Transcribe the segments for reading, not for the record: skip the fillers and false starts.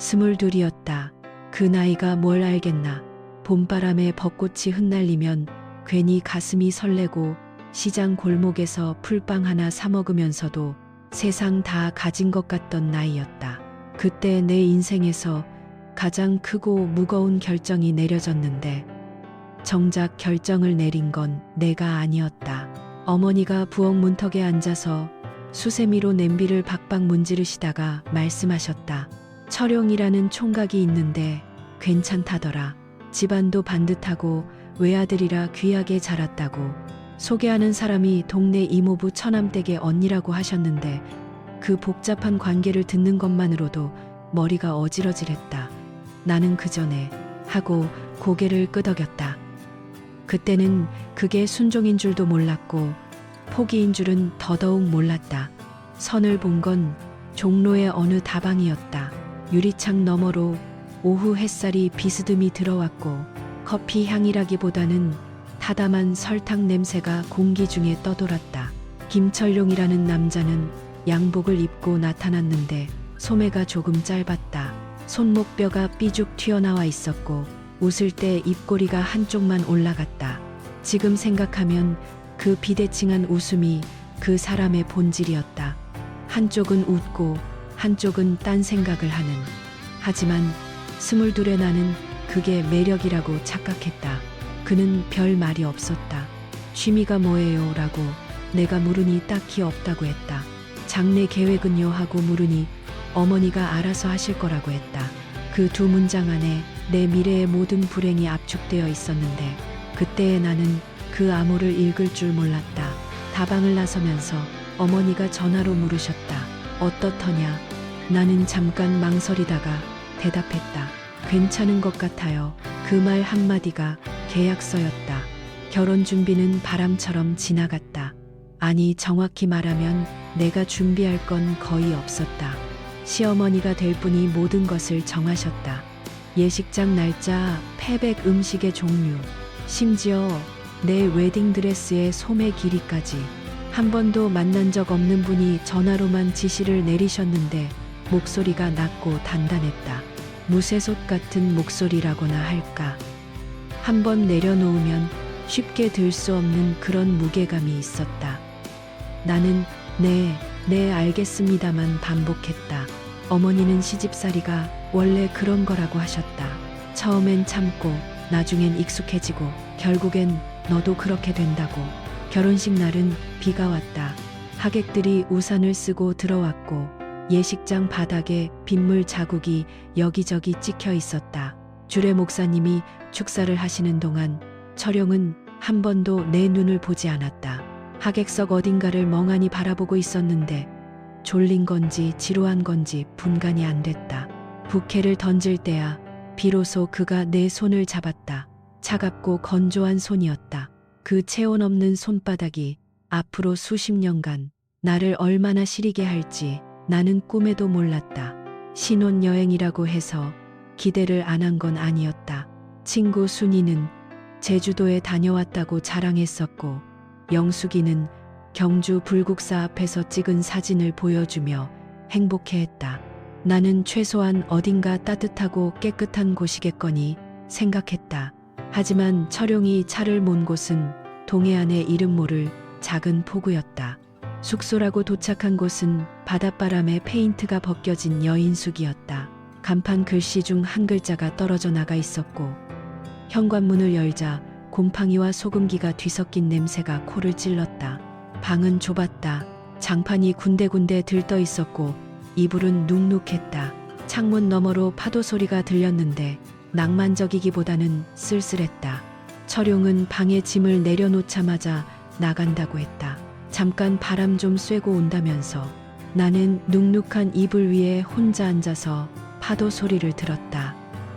22이었다. 그 나이가 뭘 알겠나. 봄바람에 벚꽃이 흩날리면 괜히 가슴이 설레고 시장 골목에서 풀빵 하나 사 먹으면서도 세상 다 가진 것 같던 나이였다. 그때 내 인생에서 가장 크고 무거운 결정이 내려졌는데 정작 결정을 내린 건 내가 아니었다. 어머니가 부엌 문턱에 앉아서 수세미로 냄비를 박박 문지르시다가 말씀하셨다. 철용이라는 총각이 있는데 괜찮다더라. 집안도 반듯하고 외아들이라 귀하게 자랐다고. 소개하는 사람이 동네 이모부 처남댁의 언니라고 하셨는데 그 복잡한 관계를 듣는 것만으로도 머리가 어지러질했다. 나는 그 전에 하고 고개를 끄덕였다. 그때는 그게 순종인 줄도 몰랐고 포기인 줄은 더더욱 몰랐다. 선을 본 건 종로의 어느 다방이었다. 유리창 너머로 오후 햇살이 비스듬히 들어왔고 커피 향이라기보다는 타담한 설탕 냄새가 공기 중에 떠돌았다. 김철룡이라는 남자는 양복을 입고 나타났는데 소매가 조금 짧았다. 손목뼈가 삐죽 튀어나와 있었고 웃을 때 입꼬리가 한쪽만 올라갔다. 지금 생각하면 그 비대칭한 웃음이 그 사람의 본질이었다. 한쪽은 웃고 한쪽은 딴 생각을 하는. 하지만 22의 나는 그게 매력이라고 착각했다. 그는 별 말이 없었다. 취미가 뭐예요? 라고 내가 물으니 딱히 없다고 했다. 장래 계획은요? 하고 물으니 어머니가 알아서 하실 거라고 했다. 그 두 문장 안에 내 미래의 모든 불행이 압축되어 있었는데 그때의 나는 그 암호를 읽을 줄 몰랐다. 다방을 나서면서 어머니가 전화로 물으셨다. 어떻더냐? 나는 잠깐 망설이다가 대답했다. 괜찮은 것 같아요. 그 말 한마디가 계약서였다. 결혼 준비는 바람처럼 지나갔다. 아니, 정확히 말하면 내가 준비할 건 거의 없었다. 시어머니가 될 분이 모든 것을 정하셨다. 예식장 날짜, 패백 음식의 종류, 심지어 내 웨딩드레스의 소매 길이까지. 한 번도 만난 적 없는 분이 전화로만 지시를 내리셨는데 목소리가 낮고 단단했다. 무쇠솥 같은 목소리라고나 할까. 한 번 내려놓으면 쉽게 들 수 없는 그런 무게감이 있었다. 나는 네, 알겠습니다만 반복했다. 어머니는 시집살이가 원래 그런 거라고 하셨다. 처음엔 참고 나중엔 익숙해지고 결국엔 너도 그렇게 된다고. 결혼식 날은 비가 왔다. 하객들이 우산을 쓰고 들어왔고 예식장 바닥에 빗물 자국이 여기저기 찍혀 있었다. 주례 목사님이 축사를 하시는 동안 철용은 한 번도 내 눈을 보지 않았다. 하객석 어딘가를 멍하니 바라보고 있었는데 졸린 건지 지루한 건지 분간이 안 됐다. 부케를 던질 때야 비로소 그가 내 손을 잡았다. 차갑고 건조한 손이었다. 그 체온 없는 손바닥이 앞으로 수십 년간 나를 얼마나 시리게 할지 나는 꿈에도 몰랐다. 신혼여행이라고 해서 기대를 안 한 건 아니었다. 친구 순이는 제주도에 다녀왔다고 자랑했었고 영숙이는 경주 불국사 앞에서 찍은 사진을 보여주며 행복해했다. 나는 최소한 어딘가 따뜻하고 깨끗한 곳이겠거니 생각했다. 하지만 철용이 차를 몬 곳은 동해안의 이름 모를 작은 포구였다. 숙소라고 도착한 곳은 바닷바람에 페인트가 벗겨진 여인숙이었다. 간판 글씨 중 한 글자가 떨어져 나가 있었고 현관문을 열자 곰팡이와 소금기가 뒤섞인 냄새가 코를 찔렀다. 방은 좁았다. 장판이 군데군데 들떠 있었고 이불은 눅눅했다. 창문 너머로 파도 소리가 들렸는데 낭만적이기보다는 쓸쓸했다. 철용은 방에 짐을 내려놓자마자 나간다고 했다. 잠깐 바람 좀 쐬고 온다면서. 나는 눅눅한 이불 위에 혼자 앉아서 파도 소리를 들었다.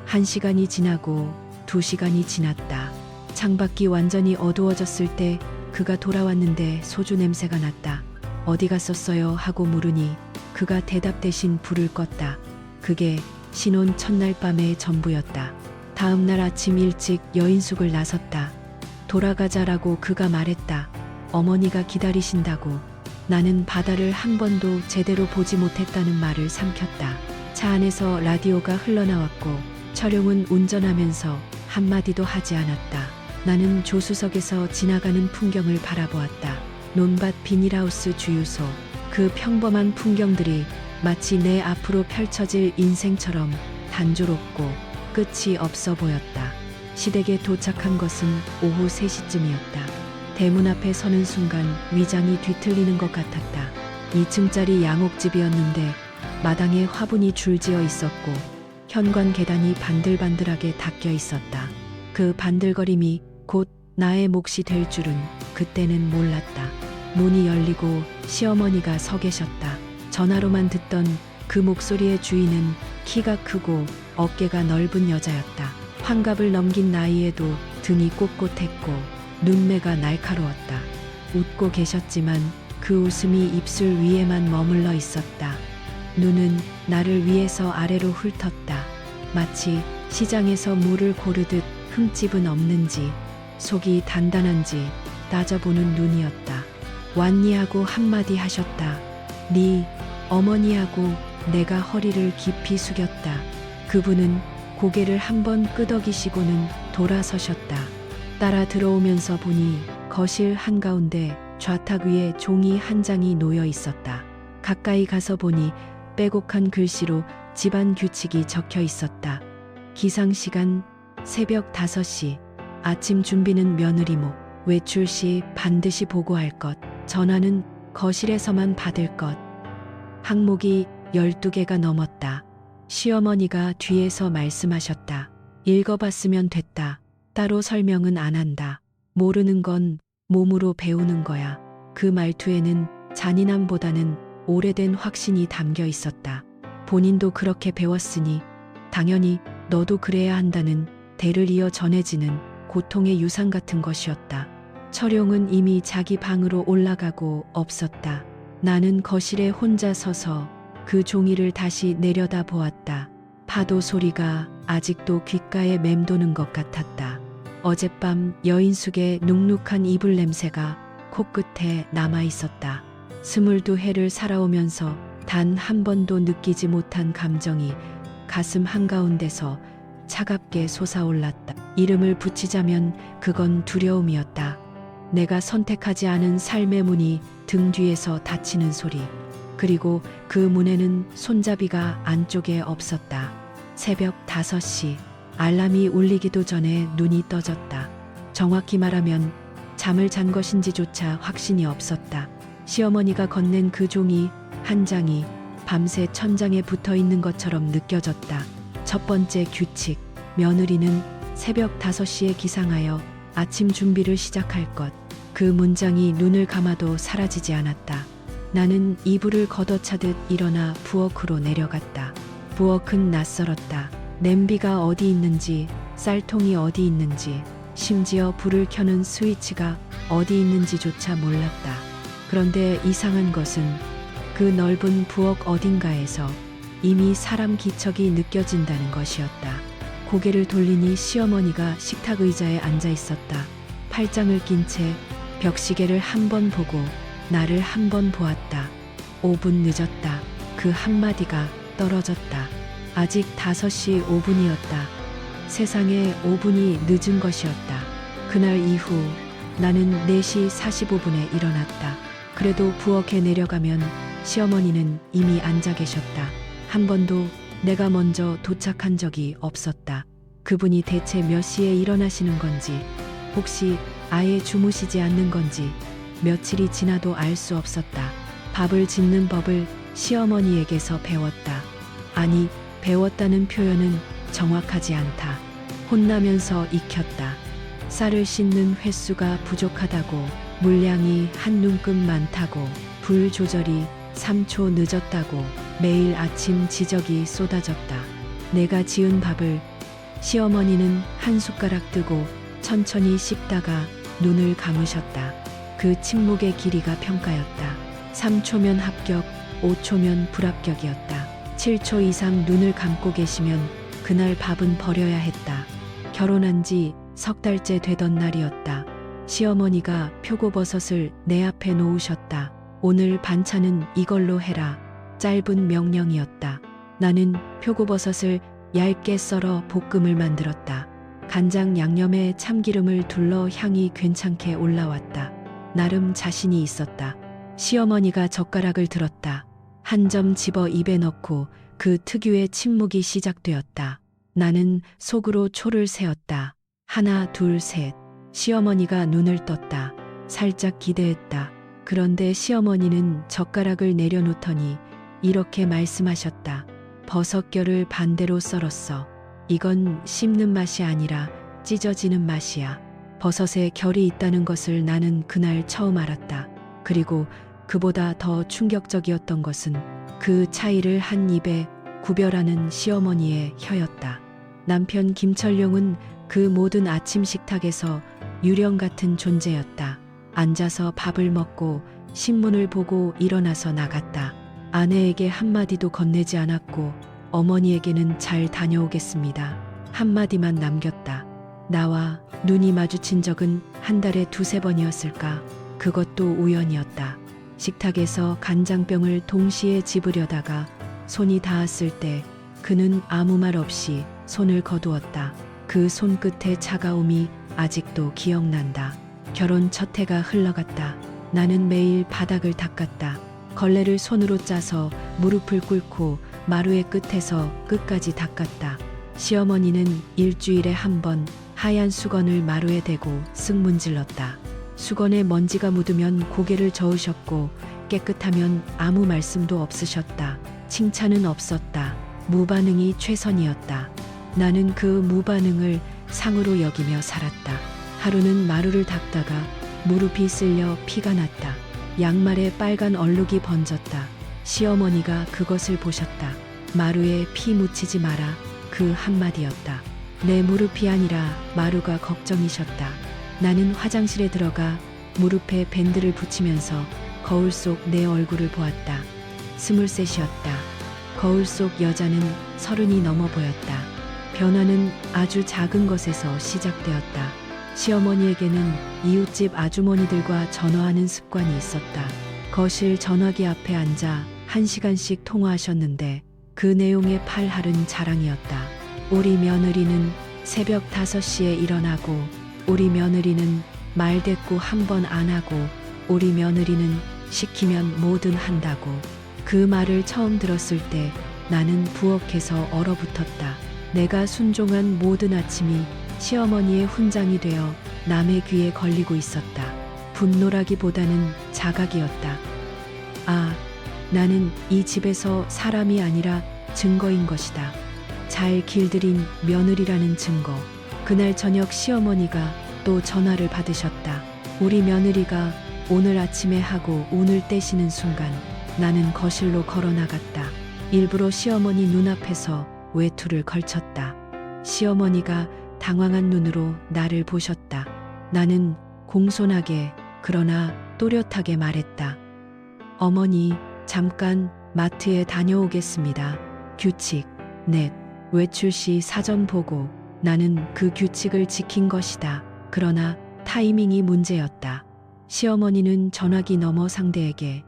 1시간이 지나고 2시간이 지났다. 창밖이 완전히 어두워졌을 때 그가 돌아왔는데 소주 냄새가 났다. 어디 갔었어요? 하고 물으니 그가 대답 대신 불을 껐다. 그게 신혼 첫날 밤의 전부였다. 다음 날 아침 일찍 여인숙을 나섰다. 돌아가자라고 그가 말했다. 어머니가 기다리신다고. 나는 바다를 한 번도 제대로 보지 못했다는 말을 삼켰다. 차 안에서 라디오가 흘러나왔고 철용은 운전하면서 한마디도 하지 않았다. 나는 조수석에서 지나가는 풍경을 바라보았다. 논밭, 비닐하우스, 주유소. 그 평범한 풍경들이 마치 내 앞으로 펼쳐질 인생처럼 단조롭고 끝이 없어 보였다. 시댁에 도착한 것은 오후 3시쯤이었다. 대문 앞에 서는 순간 위장이 뒤틀리는 것 같았다. 2층짜리 양옥집이었는데 마당에 화분이 줄지어 있었고 현관 계단이 반들반들하게 닦여 있었다. 그 반들거림이 곧 나의 몫이 될 줄은 그때는 몰랐다. 문이 열리고 시어머니가 서 계셨다. 전화로만 듣던 그 목소리의 주인은 키가 크고 어깨가 넓은 여자였다. 환갑을 넘긴 나이에도 등이 꼿꼿했고 눈매가 날카로웠다. 웃고 계셨지만 그 웃음이 입술 위에만 머물러 있었다. 눈은 나를 위에서 아래로 훑었다. 마치 시장에서 물을 고르듯 흠집은 없는지 속이 단단한지 따져보는 눈이었다. 왔니 하고 한마디 하셨다. 네 어머니하고 내가 허리를 깊이 숙였다. 그분은 고개를 한번 끄덕이시고는 돌아서셨다. 따라 들어오면서 보니 거실 한가운데 좌탁 위에 종이 한 장이 놓여 있었다. 가까이 가서 보니 빼곡한 글씨로 집안 규칙이 적혀 있었다. 기상시간 새벽 5시, 아침 준비는 며느리 목, 외출 시 반드시 보고할 것, 전화는 거실에서만 받을 것. 항목이 12개가 넘었다. 시어머니가 뒤에서 말씀하셨다. 읽어봤으면 됐다. 따로 설명은 안 한다. 모르는 건 몸으로 배우는 거야. 그 말투에는 잔인함보다는 오래된 확신이 담겨 있었다. 본인도 그렇게 배웠으니 당연히 너도 그래야 한다는 대를 이어 전해지는 고통의 유산 같은 것이었다. 철용은 이미 자기 방으로 올라가고 없었다. 나는 거실에 혼자 서서 그 종이를 다시 내려다 보았다. 파도 소리가 아직도 귓가에 맴도는 것 같았다. 어젯밤 여인숙의 눅눅한 이불 냄새가 코끝에 남아 있었다. 22해를 살아오면서 단 한 번도 느끼지 못한 감정이 가슴 한가운데서 차갑게 솟아올랐다. 이름을 붙이자면 그건 두려움이었다. 내가 선택하지 않은 삶의 문이 등 뒤에서 닫히는 소리. 그리고 그 문에는 손잡이가 안쪽에 없었다. 새벽 5시, 알람이 울리기도 전에 눈이 떠졌다. 정확히 말하면 잠을 잔 것인지조차 확신이 없었다. 시어머니가 건넨 그 종이 한 장이 밤새 천장에 붙어 있는 것처럼 느껴졌다. 첫 번째 규칙, 며느리는 새벽 5시에 기상하여 아침 준비를 시작할 것. 그 문장이 눈을 감아도 사라지지 않았다. 나는 이불을 걷어차듯 일어나 부엌으로 내려갔다. 부엌은 낯설었다. 냄비가 어디 있는지, 쌀통이 어디 있는지, 심지어 불을 켜는 스위치가 어디 있는지조차 몰랐다. 그런데 이상한 것은 그 넓은 부엌 어딘가에서 이미 사람 기척이 느껴진다는 것이었다. 고개를 돌리니 시어머니가 식탁 의자에 앉아 있었다. 팔짱을 낀 채 벽시계를 한 번 보고 나를 한 번 보았다. 5분 늦었다. 그 한마디가 떨어졌다. 아직 5시 5분이었다. 세상에 5분이 늦은 것이었다. 그날 이후 나는 4시 45분에 일어났다. 그래도 부엌에 내려가면 시어머니는 이미 앉아 계셨다. 한 번도 내가 먼저 도착한 적이 없었다. 그분이 대체 몇 시에 일어나시는 건지, 혹시 아예 주무시지 않는 건지 며칠이 지나도 알 수 없었다. 밥을 짓는 법을 시어머니에게서 배웠다. 아니, 배웠다는 표현은 정확하지 않다. 혼나면서 익혔다. 쌀을 씻는 횟수가 부족하다고, 물량이 한 눈금 많다고, 불 조절이 3초 늦었다고, 매일 아침 지적이 쏟아졌다. 내가 지은 밥을 시어머니는 한 숟가락 뜨고 천천히 씹다가 눈을 감으셨다. 그 침묵의 길이가 평가였다. 3초면 합격, 5초면 불합격이었다. 7초 이상 눈을 감고 계시면 그날 밥은 버려야 했다. 결혼한 지 3달째 되던 날이었다. 시어머니가 표고버섯을 내 앞에 놓으셨다. 오늘 반찬은 이걸로 해라. 짧은 명령이었다. 나는 표고버섯을 얇게 썰어 볶음을 만들었다. 간장 양념에 참기름을 둘러 향이 괜찮게 올라왔다. 나름 자신이 있었다. 시어머니가 젓가락을 들었다. 한 점 집어 입에 넣고 그 특유의 침묵이 시작되었다. 나는 속으로 초를 세었다. 하나, 둘, 셋. 시어머니가 눈을 떴다. 살짝 기대했다. 그런데 시어머니는 젓가락을 내려놓더니 이렇게 말씀하셨다. 버섯결을 반대로 썰었어. 이건 씹는 맛이 아니라 찢어지는 맛이야. 버섯에 결이 있다는 것을 나는 그날 처음 알았다. 그리고 그보다 더 충격적이었던 것은 그 차이를 한 입에 구별하는 시어머니의 혀였다. 남편 김철룡은 그 모든 아침 식탁에서 유령 같은 존재였다. 앉아서 밥을 먹고 신문을 보고 일어나서 나갔다. 아내에게 한마디도 건네지 않았고 어머니에게는 잘 다녀오겠습니다. 한마디만 남겼다. 나와 눈이 마주친 적은 한 달에 두세 번이었을까. 그것도 우연이었다. 식탁에서 간장병을 동시에 집으려다가 손이 닿았을 때 그는 아무 말 없이 손을 거두었다. 그 손끝의 차가움이 아직도 기억난다. 결혼 첫 해가 흘러갔다. 나는 매일 바닥을 닦았다. 걸레를 손으로 짜서 무릎을 꿇고 마루의 끝에서 끝까지 닦았다. 시어머니는 일주일에 한 번 하얀 수건을 마루에 대고 쓱 문질렀다. 수건에 먼지가 묻으면 고개를 저으셨고 깨끗하면 아무 말씀도 없으셨다. 칭찬은 없었다. 무반응이 최선이었다. 나는 그 무반응을 상으로 여기며 살았다. 하루는 마루를 닦다가 무릎이 쓸려 피가 났다. 양말에 빨간 얼룩이 번졌다. 시어머니가 그것을 보셨다. 마루에 피 묻히지 마라. 그 한마디였다. 내 무릎이 아니라 마루가 걱정이셨다. 나는 화장실에 들어가 무릎에 밴드를 붙이면서 거울 속 내 얼굴을 보았다. 23이었다. 거울 속 여자는 30이 넘어 보였다. 변화는 아주 작은 것에서 시작되었다. 시어머니에게는 이웃집 아주머니들과 전화하는 습관이 있었다. 거실 전화기 앞에 앉아 1시간씩 통화하셨는데 그 내용의 팔할은 자랑이었다. 우리 며느리는 새벽 5시에 일어나고 우리 며느리는 말대꾸 한 번 안 하고 우리 며느리는 시키면 뭐든 한다고. 그 말을 처음 들었을 때 나는 부엌에서 얼어붙었다. 내가 순종한 모든 아침이 시어머니의 훈장이 되어 남의 귀에 걸리고 있었다. 분노라기보다는 자각이었다. 아, 나는 이 집에서 사람이 아니라 증거인 것이다. 잘 길들인 며느리라는 증거. 그날 저녁 시어머니가 또 전화를 받으셨다. 우리 며느리가 오늘 아침에 하고 오늘 떼시는 순간 나는 거실로 걸어 나갔다. 일부러 시어머니 눈앞에서 외투를 걸쳤다. 시어머니가 당황한 눈으로 나를 보셨다. 나는 공손하게 그러나 또렷하게 말했다. 어머니, 잠깐 마트에 다녀오겠습니다. 규칙, 넷. 외출 시 사전 보고. 나는 그 규칙을 지킨 것이다. 그러나 타이밍이 문제였다. 시어머니는 전화기 너머 상대에게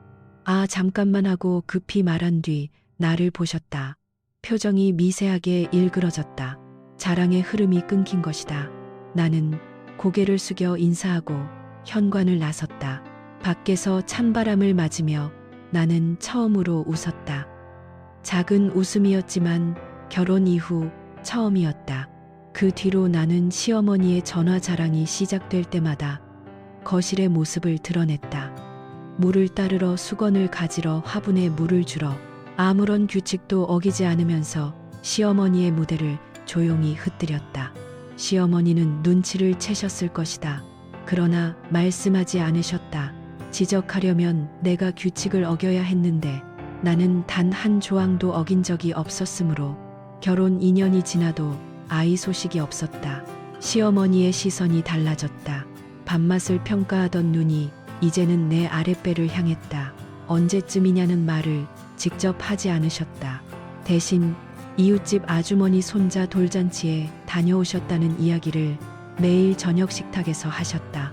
아, 잠깐만 하고 급히 말한 뒤 나를 보셨다. 표정이 미세하게 일그러졌다. 자랑의 흐름이 끊긴 것이다. 나는 고개를 숙여 인사하고 현관을 나섰다. 밖에서 찬바람을 맞으며 나는 처음으로 웃었다. 작은 웃음이었지만 결혼 이후 처음이었다. 그 뒤로 나는 시어머니의 전화 자랑이 시작될 때마다 거실의 모습을 드러냈다. 물을 따르러 수건을 가지러 화분에 물을 주러 아무런 규칙도 어기지 않으면서 시어머니의 무대를 조용히 흩뜨렸다. 시어머니는 눈치를 채셨을 것이다. 그러나 말씀하지 않으셨다. 지적하려면 내가 규칙을 어겨야 했는데 나는 단 한 조항도 어긴 적이 없었으므로 결혼 2년이 지나도 아이 소식이 없었다. 시어머니의 시선이 달라졌다. 밥맛을 평가하던 눈이 이제는 내 아랫배를 향했다. 언제쯤이냐는 말을 직접 하지 않으셨다. 대신 이웃집 아주머니 손자 돌잔치에 다녀오셨다는 이야기를 매일 저녁 식탁에서 하셨다.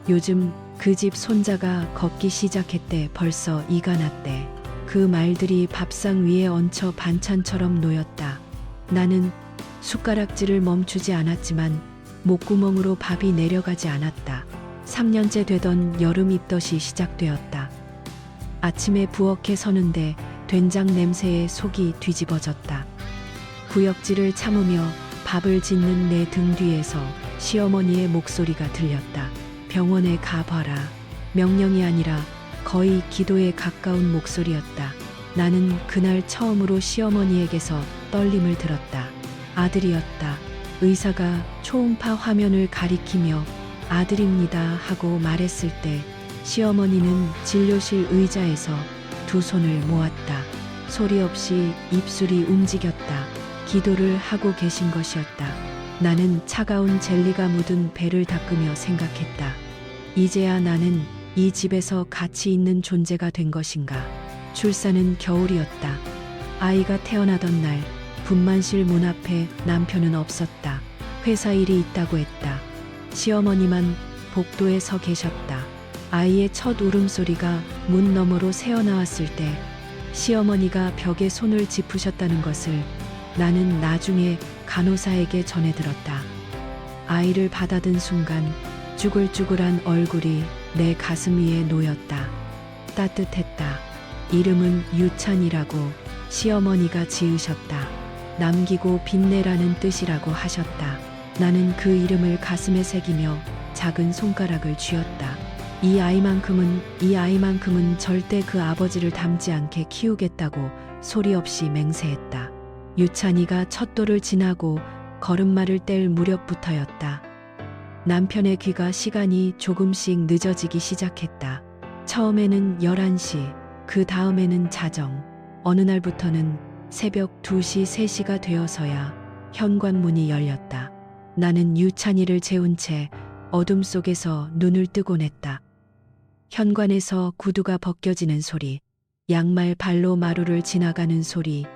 요즘 그 집 손자가 걷기 시작했대. 벌써 이가 났대. 그 말들이 밥상 위에 얹혀 반찬처럼 놓였다. 나는 숟가락질을 멈추지 않았지만 목구멍으로 밥이 내려가지 않았다. 3년째 되던 여름 입덧이 시작되었다. 아침에 부엌에 서는데 된장 냄새에 속이 뒤집어졌다. 구역질을 참으며 밥을 짓는 내 등 뒤에서 시어머니의 목소리가 들렸다. 병원에 가봐라. 명령이 아니라 거의 기도에 가까운 목소리였다. 나는 그날 처음으로 시어머니에게서 떨림을 들었다. 아들이었다. 의사가 초음파 화면을 가리키며 아들입니다 하고 말했을 때 시어머니는 진료실 의자에서 두 손을 모았다. 소리 없이 입술이 움직였다. 기도를 하고 계신 것이었다. 나는 차가운 젤리가 묻은 배를 닦으며 생각했다. 이제야 나는 이 집에서 가치 있는 존재가 된 것인가. 출산은 겨울이었다. 아이가 태어나던 날 분만실 문 앞에 남편은 없었다. 회사 일이 있다고 했다. 시어머니만 복도에 서 계셨다. 아이의 첫 울음소리가 문 너머로 새어나왔을 때 시어머니가 벽에 손을 짚으셨다는 것을 나는 나중에 간호사에게 전해 들었다. 아이를 받아든 순간 쭈글쭈글한 얼굴이 내 가슴 위에 놓였다. 따뜻했다. 이름은 유찬이라고 시어머니가 지으셨다. 남기고 빛내라는 뜻이라고 하셨다. 나는 그 이름을 가슴에 새기며 작은 손가락을 쥐었다. 이 아이만큼은 절대 그 아버지를 닮지 않게 키우겠다고 소리 없이 맹세했다. 유찬이가 첫 돌을 지나고 걸음마를 뗄 무렵부터였다. 남편의 귀가 시간이 조금씩 늦어지기 시작했다. 처음에는 11시, 그 다음에는 자정, 어느 날부터는 새벽 2시, 3시가 되어서야 현관문이 열렸다. 나는 유찬이를 재운 채 어둠 속에서 눈을 뜨곤 했다. 현관에서 구두가 벗겨지는 소리, 양말 발로 마루를 지나가는 소리,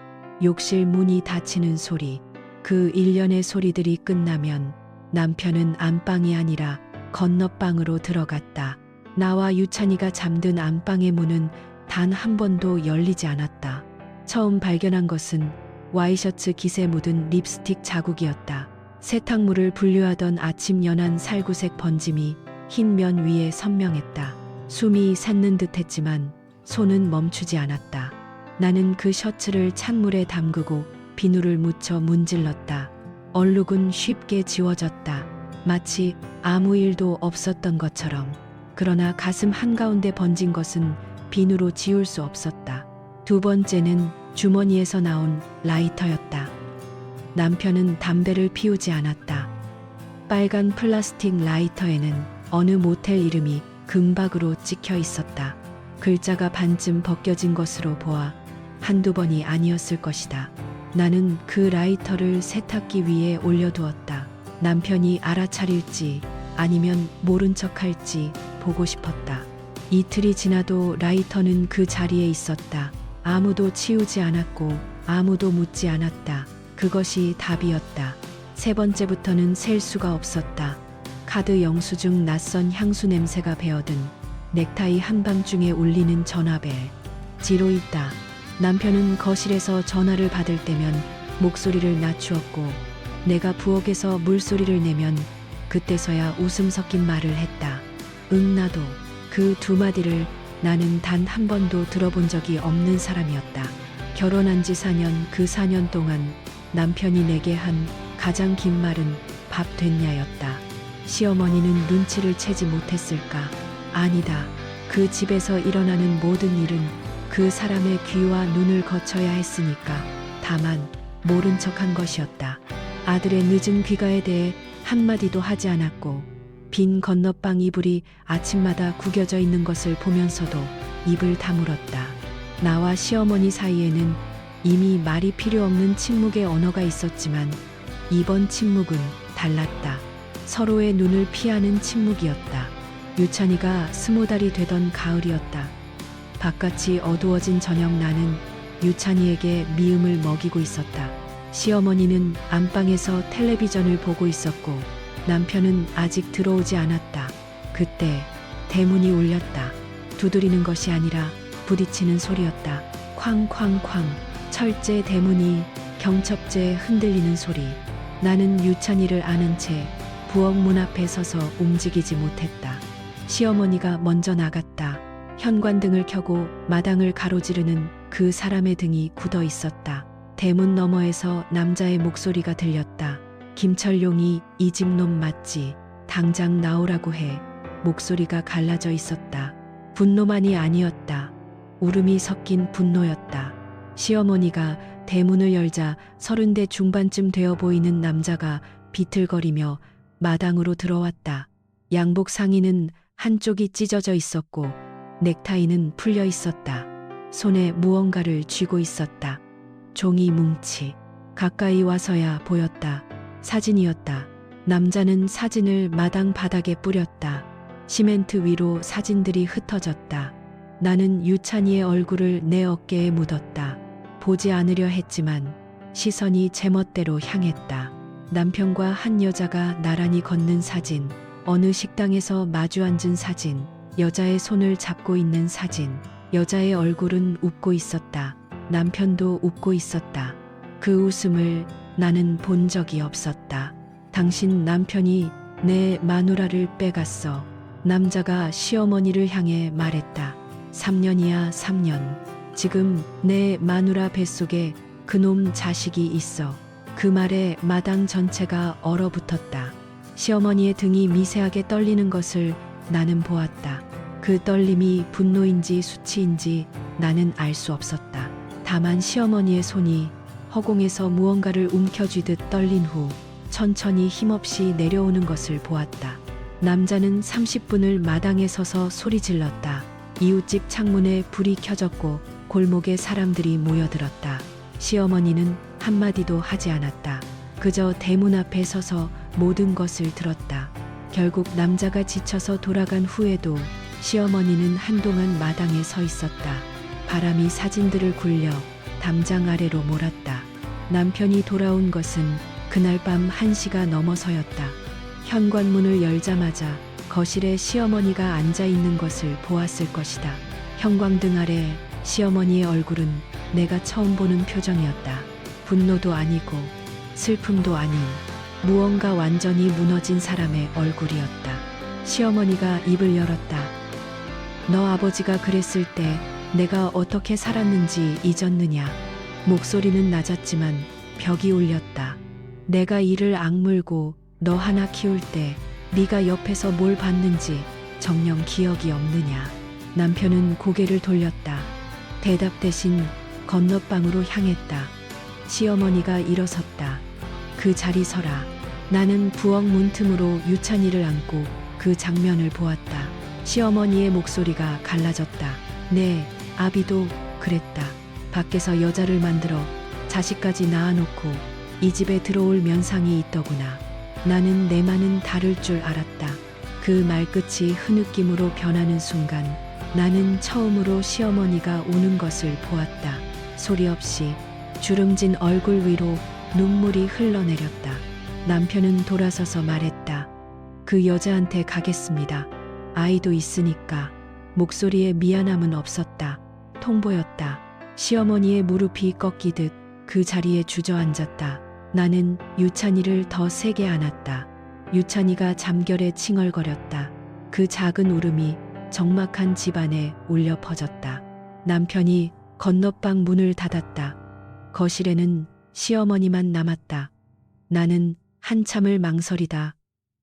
욕실 문이 닫히는 소리, 그 일련의 소리들이 끝나면 남편은 안방이 아니라 건너방으로 들어갔다. 나와 유찬이가 잠든 안방의 문은 단 한 번도 열리지 않았다. 처음 발견한 것은 와이셔츠 깃에 묻은 립스틱 자국이었다. 세탁물을 분류하던 아침 연한 살구색 번짐이 흰 면 위에 선명했다. 숨이 샜는 듯했지만 손은 멈추지 않았다. 나는 그 셔츠를 찬물에 담그고 비누를 묻혀 문질렀다. 얼룩은 쉽게 지워졌다. 마치 아무 일도 없었던 것처럼. 그러나 가슴 한가운데 번진 것은 비누로 지울 수 없었다. 두 번째는 주머니에서 나온 라이터였다. 남편은 담배를 피우지 않았다. 빨간 플라스틱 라이터에는 어느 모텔 이름이 금박으로 찍혀 있었다. 글자가 반쯤 벗겨진 것으로 보아 한두 번이 아니었을 것이다. 나는 그 라이터를 세탁기 위에 올려두었다. 남편이 알아차릴지 아니면 모른 척할지 보고 싶었다. 이틀이 지나도 라이터는 그 자리에 있었다. 아무도 치우지 않았고 아무도 묻지 않았다. 그것이 답이었다. 세 번째부터는 셀 수가 없었다. 카드 영수증, 낯선 향수 냄새가 배어든 넥타이, 한밤중에 울리는 전화벨. 지로 있다. 남편은 거실에서 전화를 받을 때면 목소리를 낮추었고 내가 부엌에서 물소리를 내면 그때서야 웃음 섞인 말을 했다. 응, 나도. 그 두 마디를 나는 단 한 번도 들어본 적이 없는 사람이었다. 결혼한 지 4년, 그 4년 동안 남편이 내게 한 가장 긴 말은 밥 됐냐였다. 시어머니는 눈치를 채지 못했을까? 아니다. 그 집에서 일어나는 모든 일은 그 사람의 귀와 눈을 거쳐야 했으니까. 다만 모른 척한 것이었다. 아들의 늦은 귀가에 대해 한마디도 하지 않았고 빈 건너방 이불이 아침마다 구겨져 있는 것을 보면서도 입을 다물었다. 나와 시어머니 사이에는 이미 말이 필요 없는 침묵의 언어가 있었지만 이번 침묵은 달랐다. 서로의 눈을 피하는 침묵이었다. 유찬이가 20살이 되던 가을이었다. 바깥이 어두워진 저녁, 나는 유찬이에게 미음을 먹이고 있었다. 시어머니는 안방에서 텔레비전을 보고 있었고 남편은 아직 들어오지 않았다. 그때 대문이 울렸다. 두드리는 것이 아니라 부딪히는 소리였다. 쾅쾅쾅 철제 대문이 경첩제 흔들리는 소리. 나는 유찬이를 아는 채 부엌 문 앞에 서서 움직이지 못했다. 시어머니가 먼저 나갔다. 현관등을 켜고 마당을 가로지르는 그 사람의 등이 굳어 있었다. 대문 너머에서 남자의 목소리가 들렸다. 김철용이 이 집 놈 맞지? 당장 나오라고 해. 목소리가 갈라져 있었다. 분노만이 아니었다. 울음이 섞인 분노였다. 시어머니가 대문을 열자 30대 중반쯤 되어 보이는 남자가 비틀거리며 마당으로 들어왔다. 양복 상의는 한쪽이 찢어져 있었고 넥타이는 풀려 있었다. 손에 무언가를 쥐고 있었다. 종이 뭉치. 가까이 와서야 보였다. 사진이었다. 남자는 사진을 마당 바닥에 뿌렸다. 시멘트 위로 사진들이 흩어졌다. 나는 유찬이의 얼굴을 내 어깨에 묻었다. 보지 않으려 했지만 시선이 제멋대로 향했다. 남편과 한 여자가 나란히 걷는 사진, 어느 식당에서 마주 앉은 사진, 여자의 손을 잡고 있는 사진. 여자의 얼굴은 웃고 있었다. 남편도 웃고 있었다. 그 웃음을 나는 본 적이 없었다. 당신 남편이 내 마누라를 빼갔어. 남자가 시어머니를 향해 말했다. 3년이야 3년. 지금 내 마누라 뱃속에 그놈 자식이 있어. 그 말에 마당 전체가 얼어붙었다. 시어머니의 등이 미세하게 떨리는 것을 나는 보았다. 그 떨림이 분노인지 수치인지 나는 알 수 없었다. 다만 시어머니의 손이 허공에서 무언가를 움켜쥐듯 떨린 후 천천히 힘없이 내려오는 것을 보았다. 남자는 30분을 마당에 서서 소리 질렀다. 이웃집 창문에 불이 켜졌고 골목에 사람들이 모여들었다. 시어머니는 한마디도 하지 않았다. 그저 대문 앞에 서서 모든 것을 들었다. 결국 남자가 지쳐서 돌아간 후에도 시어머니는 한동안 마당에 서 있었다. 바람이 사진들을 굴려 담장 아래로 몰았다. 남편이 돌아온 것은 그날 밤 1시가 넘어서였다. 현관문을 열자마자 거실에 시어머니가 앉아 있는 것을 보았을 것이다. 형광등 아래 시어머니의 얼굴은 내가 처음 보는 표정이었다. 분노도 아니고 슬픔도 아닌 무언가 완전히 무너진 사람의 얼굴이었다. 시어머니가 입을 열었다. 너 아버지가 그랬을 때 내가 어떻게 살았는지 잊었느냐. 목소리는 낮았지만 벽이 울렸다. 내가 이를 악물고 너 하나 키울 때 네가 옆에서 뭘 봤는지 정녕 기억이 없느냐. 남편은 고개를 돌렸다. 대답 대신 건너방으로 향했다. 시어머니가 일어섰다. 그 자리 서라. 나는 부엌 문틈으로 유찬이를 안고 그 장면을 보았다. 시어머니의 목소리가 갈라졌다. 네, 아비도 그랬다. 밖에서 여자를 만들어 자식까지 낳아놓고 이 집에 들어올 면상이 있더구나. 나는 내 맘은 다를 줄 알았다. 그 말끝이 흐느낌으로 변하는 순간 나는 처음으로 시어머니가 우는 것을 보았다. 소리 없이 주름진 얼굴 위로 눈물이 흘러내렸다. 남편은 돌아서서 말했다. 그 여자한테 가겠습니다. 아이도 있으니까. 목소리에 미안함은 없었다. 통보였다. 시어머니의 무릎이 꺾이듯 그 자리에 주저앉았다. 나는 유찬이를 더 세게 안았다. 유찬이가 잠결에 칭얼거렸다. 그 작은 울음이 적막한 집안에 울려 퍼졌다. 남편이 건너방 문을 닫았다. 거실에는 시어머니만 남았다. 나는 한참을 망설이다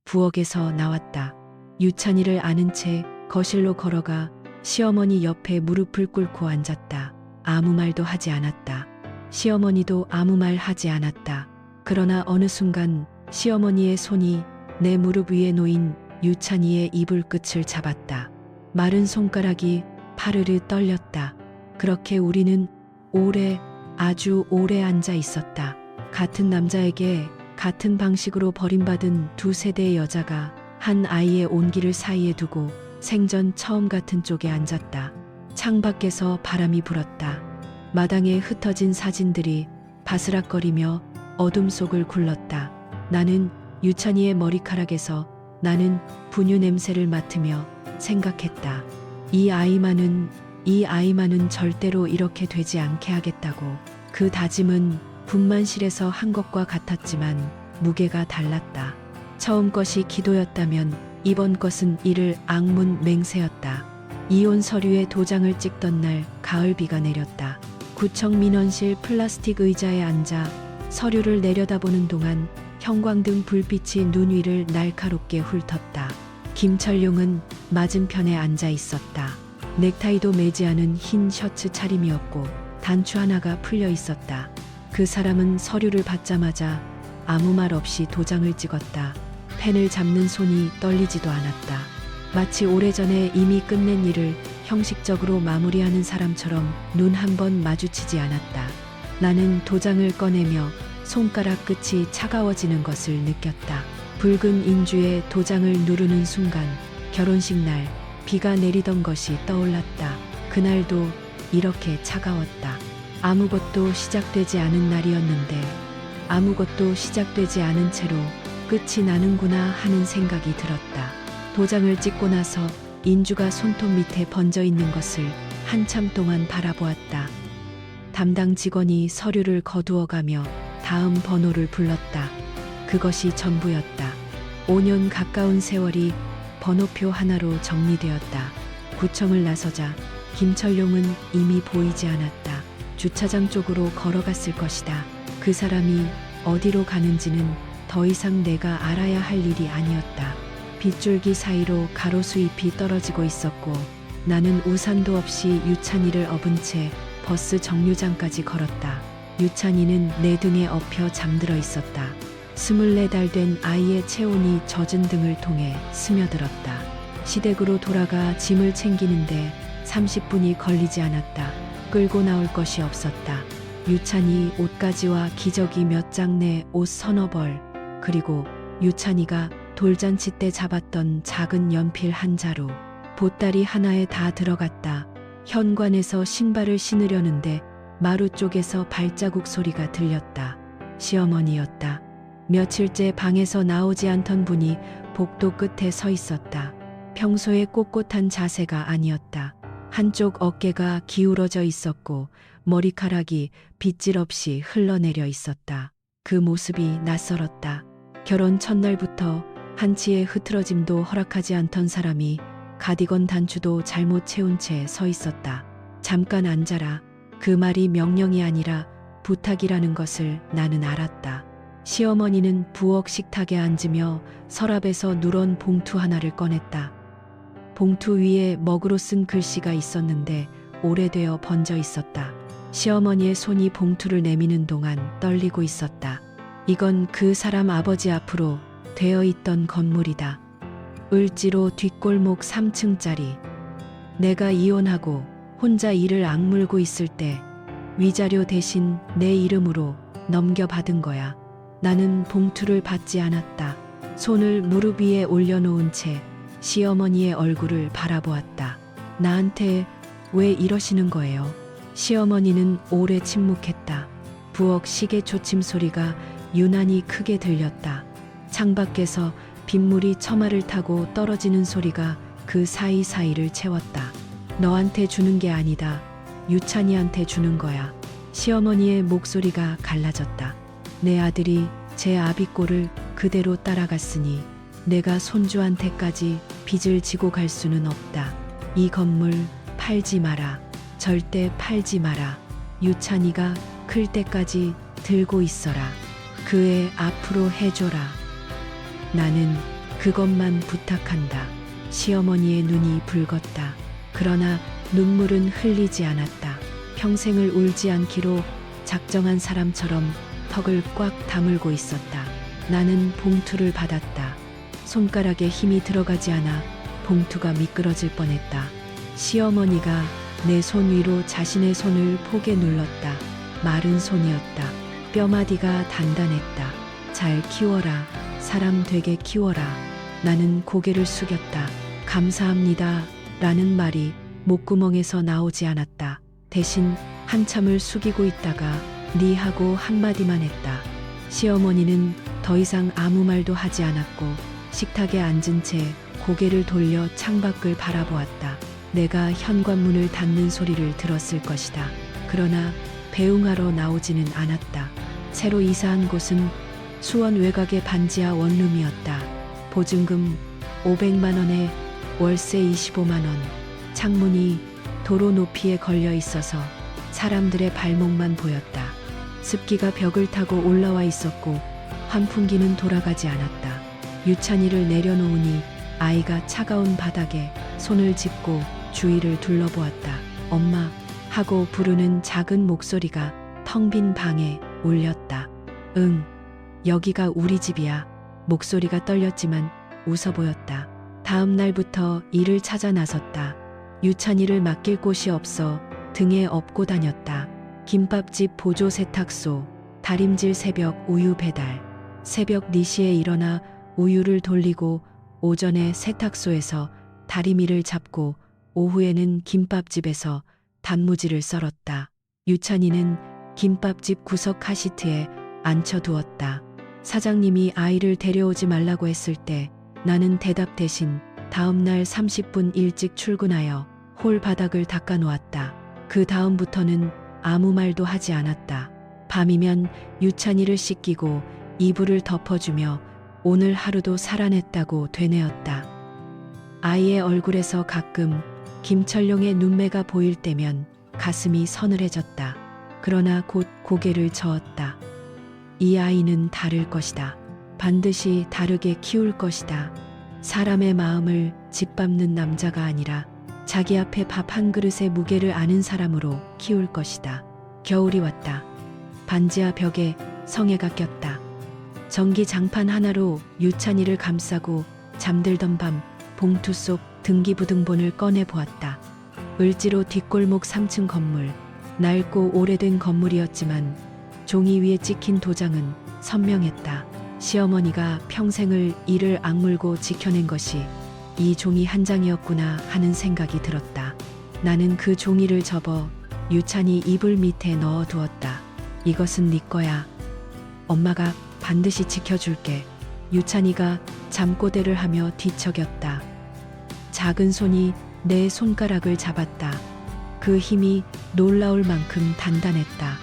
부엌에서 나왔다. 유찬이를 아는 채 거실로 걸어가 시어머니 옆에 무릎을 꿇고 앉았다. 아무 말도 하지 않았다. 시어머니도 아무 말 하지 않았다. 그러나 어느 순간 시어머니의 손이 내 무릎 위에 놓인 유찬이의 이불 끝을 잡았다. 마른 손가락이 파르르 떨렸다. 그렇게 우리는 오래, 아주 오래 앉아 있었다. 같은 남자에게 같은 방식으로 버림받은 두 세대의 여자가 한 아이의 온기를 사이에 두고 생전 처음 같은 쪽에 앉았다. 창밖에서 바람이 불었다. 마당에 흩어진 사진들이 바스락거리며 어둠 속을 굴렀다. 나는 유찬이의 머리카락에서 나는 분유 냄새를 맡으며 생각했다. 이 아이만은 이 아이만은 절대로 이렇게 되지 않게 하겠다고. 그 다짐은 분만실에서 한 것과 같았지만 무게가 달랐다. 처음 것이 기도였다면 이번 것은 이를 악문 맹세였다. 이혼 서류에 도장을 찍던 날 가을비가 내렸다. 구청 민원실 플라스틱 의자에 앉아 서류를 내려다보는 동안 형광등 불빛이 눈 위를 날카롭게 훑었다. 김철용은 맞은편에 앉아 있었다. 넥타이도 매지 않은 흰 셔츠 차림이었고 단추 하나가 풀려 있었다. 그 사람은 서류를 받자마자 아무 말 없이 도장을 찍었다. 펜을 잡는 손이 떨리지도 않았다. 마치 오래전에 이미 끝낸 일을 형식적으로 마무리하는 사람처럼 눈 한 번 마주치지 않았다. 나는 도장을 꺼내며 손가락 끝이 차가워지는 것을 느꼈다. 붉은 인주에 도장을 누르는 순간 결혼식 날 비가 내리던 것이 떠올랐다. 그날도 이렇게 차가웠다. 아무것도 시작되지 않은 날이었는데 아무것도 시작되지 않은 채로 끝이 나는구나 하는 생각이 들었다. 도장을 찍고 나서 인주가 손톱 밑에 번져 있는 것을 한참 동안 바라보았다. 담당 직원이 서류를 거두어가며 다음 번호를 불렀다. 그것이 전부였다. 5년 가까운 세월이 번호표 하나로 정리되었다. 구청을 나서자 김철용은 이미 보이지 않았다. 주차장 쪽으로 걸어갔을 것이다. 그 사람이 어디로 가는지는 더 이상 내가 알아야 할 일이 아니었다. 빗줄기 사이로 가로수 잎이 떨어지고 있었고 나는 우산도 없이 유찬이를 업은 채 버스 정류장까지 걸었다. 유찬이는 내 등에 엎여 잠들어 있었다. 24달 된 아이의 체온이 젖은 등을 통해 스며들었다. 시댁으로 돌아가 짐을 챙기는데 30분이 걸리지 않았다. 끌고 나올 것이 없었다. 유찬이 옷가지와 기저귀 몇 장 내 옷 서너 벌, 그리고 유찬이가 돌잔치 때 잡았던 작은 연필 한 자루, 보따리 하나에 다 들어갔다. 현관에서 신발을 신으려는데 마루 쪽에서 발자국 소리가 들렸다. 시어머니였다. 며칠째 방에서 나오지 않던 분이 복도 끝에 서 있었다. 평소에 꼿꼿한 자세가 아니었다. 한쪽 어깨가 기울어져 있었고 머리카락이 빗질 없이 흘러내려 있었다. 그 모습이 낯설었다. 결혼 첫날부터 한치의 흐트러짐도 허락하지 않던 사람이 가디건 단추도 잘못 채운 채 서 있었다. 잠깐 앉아라. 그 말이 명령이 아니라 부탁이라는 것을 나는 알았다. 시어머니는 부엌 식탁에 앉으며 서랍에서 누런 봉투 하나를 꺼냈다. 봉투 위에 먹으로 쓴 글씨가 있었는데 오래되어 번져 있었다. 시어머니의 손이 봉투를 내미는 동안 떨리고 있었다. 이건 그 사람 아버지 앞으로 되어 있던 건물이다. 을지로 뒷골목 3층짜리. 내가 이혼하고 혼자 일을 악물고 있을 때 위자료 대신 내 이름으로 넘겨받은 거야. 나는 봉투를 받지 않았다. 손을 무릎 위에 올려놓은 채 시어머니의 얼굴을 바라보았다. 나한테 왜 이러시는 거예요? 시어머니는 오래 침묵했다. 부엌 시계 초침 소리가 유난히 크게 들렸다. 창밖에서 빗물이 처마를 타고 떨어지는 소리가 그 사이사이를 채웠다. 너한테 주는 게 아니다. 유찬이한테 주는 거야. 시어머니의 목소리가 갈라졌다. 내 아들이 제 아비꼴을 그대로 따라갔으니 내가 손주한테까지 빚을 지고 갈 수는 없다. 이 건물 팔지 마라. 절대 팔지 마라. 유찬이가 클 때까지 들고 있어라. 그 애 앞으로 해줘라. 나는 그것만 부탁한다. 시어머니의 눈이 붉었다. 그러나 눈물은 흘리지 않았다. 평생을 울지 않기로 작정한 사람처럼 턱을 꽉 다물고 있었다. 나는 봉투를 받았다. 손가락에 힘이 들어가지 않아 봉투가 미끄러질 뻔했다. 시어머니가 내 손 위로 자신의 손을 포개 눌렀다. 마른 손이었다. 뼈마디가 단단했다. 잘 키워라. 사람 되게 키워라. 나는 고개를 숙였다. 감사합니다. 라는 말이 목구멍에서 나오지 않았다. 대신 한참을 숙이고 있다가 네 하고 한마디만 했다. 시어머니는 더 이상 아무 말도 하지 않았고 식탁에 앉은 채 고개를 돌려 창밖을 바라보았다. 내가 현관문을 닫는 소리를 들었을 것이다. 그러나 배웅하러 나오지는 않았다. 새로 이사한 곳은 수원 외곽의 반지하 원룸이었다. 보증금 500만 원에 월세 25만 원. 창문이 도로 높이에 걸려 있어서 사람들의 발목만 보였다. 습기가 벽을 타고 올라와 있었고 환풍기는 돌아가지 않았다. 유찬이를 내려놓으니 아이가 차가운 바닥에 손을 짚고 주위를 둘러보았다. 엄마 하고 부르는 작은 목소리가 텅 빈 방에 울렸다. 응, 여기가 우리 집이야. 목소리가 떨렸지만 웃어 보였다. 다음 날부터 일을 찾아 나섰다. 유찬이를 맡길 곳이 없어 등에 업고 다녔다. 김밥집 보조 세탁소, 다림질 새벽 우유 배달. 새벽 4시에 일어나 우유를 돌리고 오전에 세탁소에서 다리미를 잡고 오후에는 김밥집에서 단무지를 썰었다. 유찬이는 김밥집 구석 카시트에 앉혀두었다. 사장님이 아이를 데려오지 말라고 했을 때 나는 대답 대신 다음날 30분 일찍 출근하여 홀 바닥을 닦아 놓았다. 그 다음부터는 아무 말도 하지 않았다. 밤이면 유찬이를 씻기고 이불을 덮어주며 오늘 하루도 살아냈다고 되뇌었다. 아이의 얼굴에서 가끔 김철룡의 눈매가 보일 때면 가슴이 서늘해졌다. 그러나 곧 고개를 저었다. 이 아이는 다를 것이다. 반드시 다르게 키울 것이다. 사람의 마음을 짓밟는 남자가 아니라 자기 앞에 밥 한 그릇의 무게를 아는 사람으로 키울 것이다. 겨울이 왔다. 반지하 벽에 성에가 꼈다. 전기 장판 하나로 유찬이를 감싸고 잠들던 밤 봉투 속 등기부등본을 꺼내 보았다. 을지로 뒷골목 3층 건물. 낡고 오래된 건물이었지만 종이 위에 찍힌 도장은 선명했다. 시어머니가 평생을 이를 악물고 지켜낸 것이 이 종이 한 장이었구나 하는 생각이 들었다. 나는 그 종이를 접어 유찬이 이불 밑에 넣어 두었다. 이것은 네 거야. 엄마가 반드시 지켜줄게. 유찬이가 잠꼬대를 하며 뒤척였다. 작은 손이 내 손가락을 잡았다. 그 힘이 놀라울 만큼 단단했다.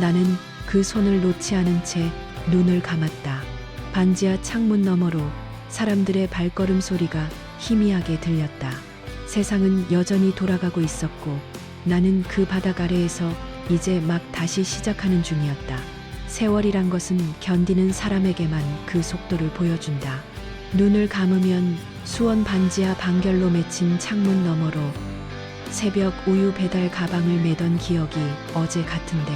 나는 그 손을 놓지 않은 채 눈을 감았다. 반지하 창문 너머로 사람들의 발걸음 소리가 희미하게 들렸다. 세상은 여전히 돌아가고 있었고 나는 그 바닥 아래에서 이제 막 다시 시작하는 중이었다. 세월이란 것은 견디는 사람에게만 그 속도를 보여준다. 눈을 감으면 수원 반지하 방결로 맺힌 창문 너머로 새벽 우유 배달 가방을 메던 기억이 어제 같은데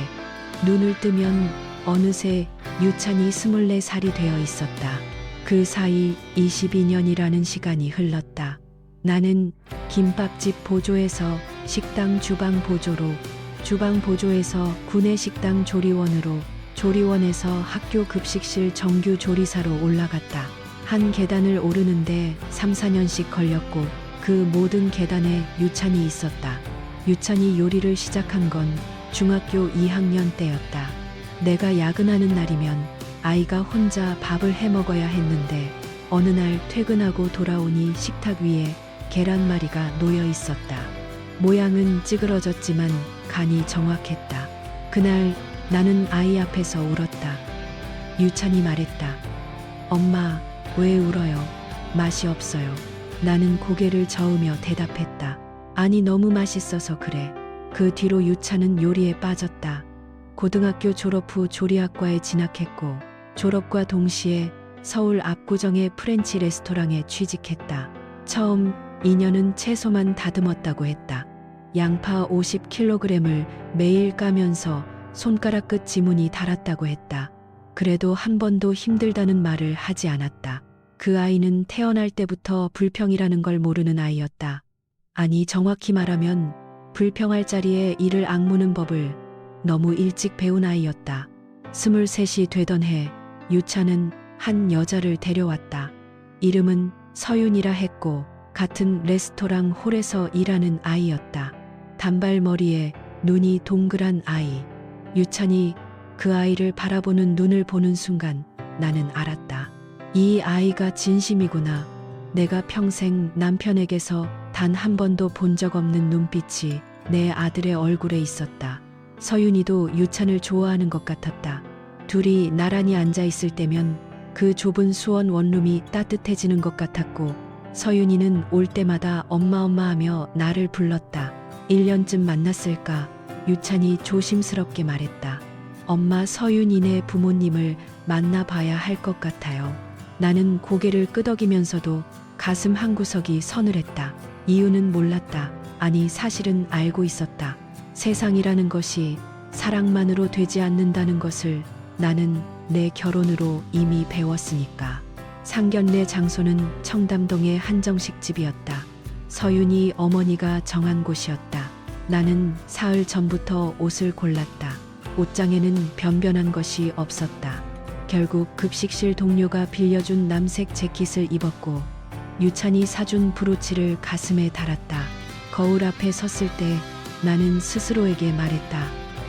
눈을 뜨면 어느새 유찬이 24살이 되어 있었다. 그 사이 22년이라는 시간이 흘렀다. 나는 김밥집 보조에서 식당 주방 보조로, 주방 보조에서 구내식당 조리원으로, 조리원에서 학교 급식실 정규 조리사로 올라갔다. 한 계단을 오르는데 3, 4년씩 걸렸고 그 모든 계단에 유찬이 있었다. 유찬이 요리를 시작한 건 중학교 2학년 때였다. 내가 야근하는 날이면 아이가 혼자 밥을 해 먹어야 했는데 어느 날 퇴근하고 돌아오니 식탁 위에 계란말이가 놓여 있었다. 모양은 찌그러졌지만 간이 정확했다. 그날 나는 아이 앞에서 울었다. 유찬이 말했다. 엄마, 왜 울어요? 맛이 없어요. 나는 고개를 저으며 대답했다. 아니, 너무 맛있어서 그래. 그 뒤로 유찬은 요리에 빠졌다. 고등학교 졸업 후 조리학과에 진학했고 졸업과 동시에 서울 압구정의 프렌치 레스토랑에 취직했다. 처음 2년은 채소만 다듬었다고 했다. 양파 50kg을 매일 까면서 손가락 끝 지문이 닳았다고 했다. 그래도 한 번도 힘들다는 말을 하지 않았다. 그 아이는 태어날 때부터 불평이라는 걸 모르는 아이였다. 아니, 정확히 말하면 불평할 자리에 이를 악무는 법을 너무 일찍 배운 아이였다. 23이 되던 해 유찬은 한 여자를 데려왔다. 이름은 서윤이라 했고 같은 레스토랑 홀에서 일하는 아이였다. 단발머리에 눈이 동그란 아이. 유찬이 그 아이를 바라보는 눈을 보는 순간 나는 알았다. 이 아이가 진심이구나. 내가 평생 남편에게서 단 한 번도 본 적 없는 눈빛이 내 아들의 얼굴에 있었다. 서윤이도 유찬을 좋아하는 것 같았다. 둘이 나란히 앉아 있을 때면 그 좁은 수원 원룸이 따뜻해지는 것 같았고, 서윤이는 올 때마다 엄마 엄마 하며 나를 불렀다. 1년쯤 만났을까? 유찬이 조심스럽게 말했다. 엄마, 서윤이네 부모님을 만나봐야 할 것 같아요. 나는 고개를 끄덕이면서도 가슴 한구석이 서늘했다. 이유는 몰랐다. 아니, 사실은 알고 있었다. 세상이라는 것이 사랑만으로 되지 않는다는 것을 나는 내 결혼으로 이미 배웠으니까. 상견례 장소는 청담동의 한정식 집이었다. 서윤이 어머니가 정한 곳이었다. 나는 사흘 전부터 옷을 골랐다. 옷장에는 변변한 것이 없었다. 결국 급식실 동료가 빌려준 남색 재킷을 입었고, 유찬이 사준 브로치를 가슴에 달았다. 거울 앞에 섰을 때 나는 스스로에게 말했다.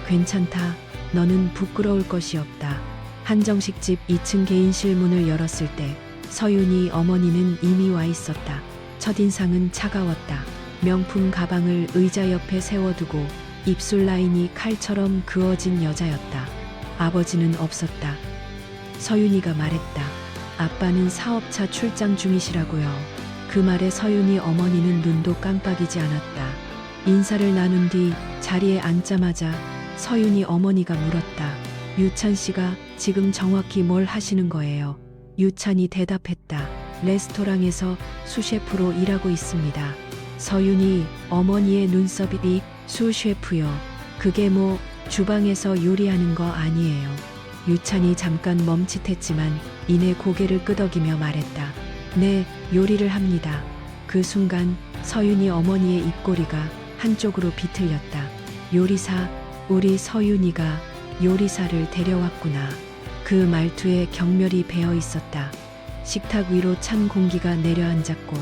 괜찮다. 너는 부끄러울 것이 없다. 한정식집 2층 개인실 문을 열었을 때 서윤이 어머니는 이미 와 있었다. 첫인상은 차가웠다. 명품 가방을 의자 옆에 세워두고 입술 라인이 칼처럼 그어진 여자였다. 아버지는 없었다. 서윤이가 말했다. 아빠는 사업차 출장 중이시라고요. 그 말에 서윤이 어머니는 눈도 깜빡이지 않았다. 인사를 나눈 뒤 자리에 앉자마자 서윤이 어머니가 물었다. 유찬 씨가 지금 정확히 뭘 하시는 거예요? 유찬이 대답했다. 레스토랑에서 수셰프로 일하고 있습니다. 서윤이 어머니의 눈썹이 수셰프요. 그게 뭐 주방에서 요리하는 거 아니에요. 유찬이 잠깐 멈칫했지만 이내 고개를 끄덕이며 말했다. 네, 요리를 합니다. 그 순간 서윤이 어머니의 입꼬리가 한쪽으로 비틀렸다. 요리사, 우리 서윤이가 요리사를 데려왔구나. 그 말투에 경멸이 배어 있었다. 식탁 위로 찬 공기가 내려앉았고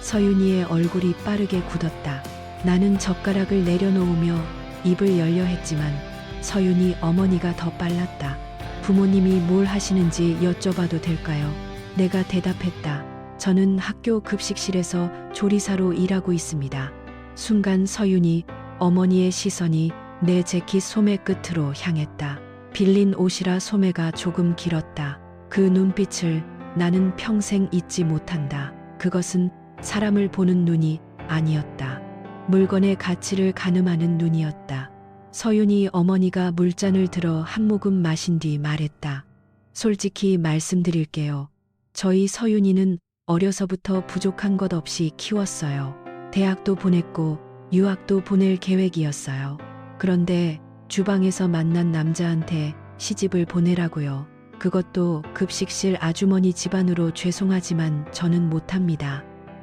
서윤이의 얼굴이 빠르게 굳었다. 나는 젓가락을 내려놓으며 입을 열려 했지만 서윤이 어머니가 더 빨랐다. 부모님이 뭘 하시는지 여쭤봐도 될까요? 내가 대답했다. 저는 학교 급식실에서 조리사로 일하고 있습니다. 순간 서윤이 어머니의 시선이 내 재킷 소매 끝으로 향했다. 빌린 옷이라 소매가 조금 길었다. 그 눈빛을 나는 평생 잊지 못한다. 그것은 사람을 보는 눈이 아니었다. 물건의 가치를 가늠하는 눈이었다. 서윤이 어머니가 물잔을 들어 한 모금 마신 뒤 말했다. 솔직히 말씀드릴게요. 저희 서윤이는 어려서부터 부족한 것 없이 키웠어요. 대학도 보냈고 유학도 보낼 계획이었어요. 그런데 주방에서 만난 남자한테 시집을 보내라고요. 그것도 급식실 아주머니 집안으로. 죄송하지만 저는 못합니다.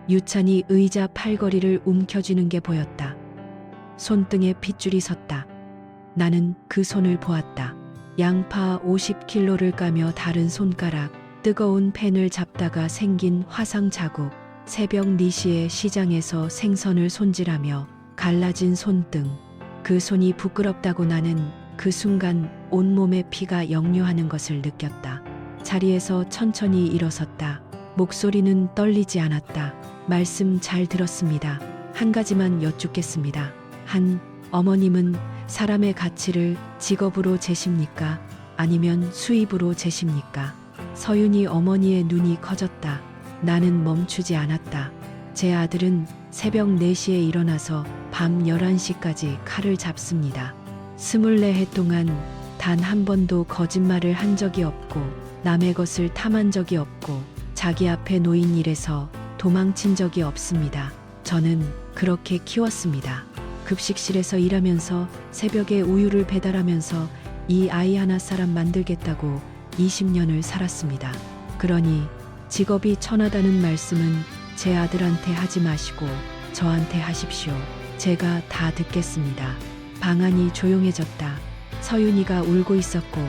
유찬이 의자 팔걸이를 움켜쥐는 게 보였다. 손등에 핏줄이 섰다. 나는 그 손을 보았다. 양파 50kg를 까며 다른 손가락, 뜨거운 팬을 잡다가 생긴 화상 자국, 새벽 4시에 시장에서 생선을 손질하며 갈라진 손등. 그 손이 부끄럽다고 나는 그 순간 온몸에 피가 역류하는 것을 느꼈다. 자리에서 천천히 일어섰다. 목소리는 떨리지 않았다. 말씀 잘 들었습니다. 한 가지만 여쭙겠습니다. 어머님은 사람의 가치를 직업으로 재십니까? 아니면 수입으로 재십니까? 서윤이 어머니의 눈이 커졌다. 나는 멈추지 않았다. 제 아들은 새벽 4시에 일어나서 밤 11시까지 칼을 잡습니다. 24해 동안 단 한 번도 거짓말을 한 적이 없고 남의 것을 탐한 적이 없고 자기 앞에 놓인 일에서 도망친 적이 없습니다. 저는 그렇게 키웠습니다. 급식실에서 일하면서 새벽에 우유를 배달하면서 이 아이 하나 사람 만들겠다고 20년을 살았습니다. 그러니 직업이 천하다는 말씀은 제 아들한테 하지 마시고 저한테 하십시오. 제가 다 듣겠습니다. 방안이 조용해졌다. 서윤이가 울고 있었고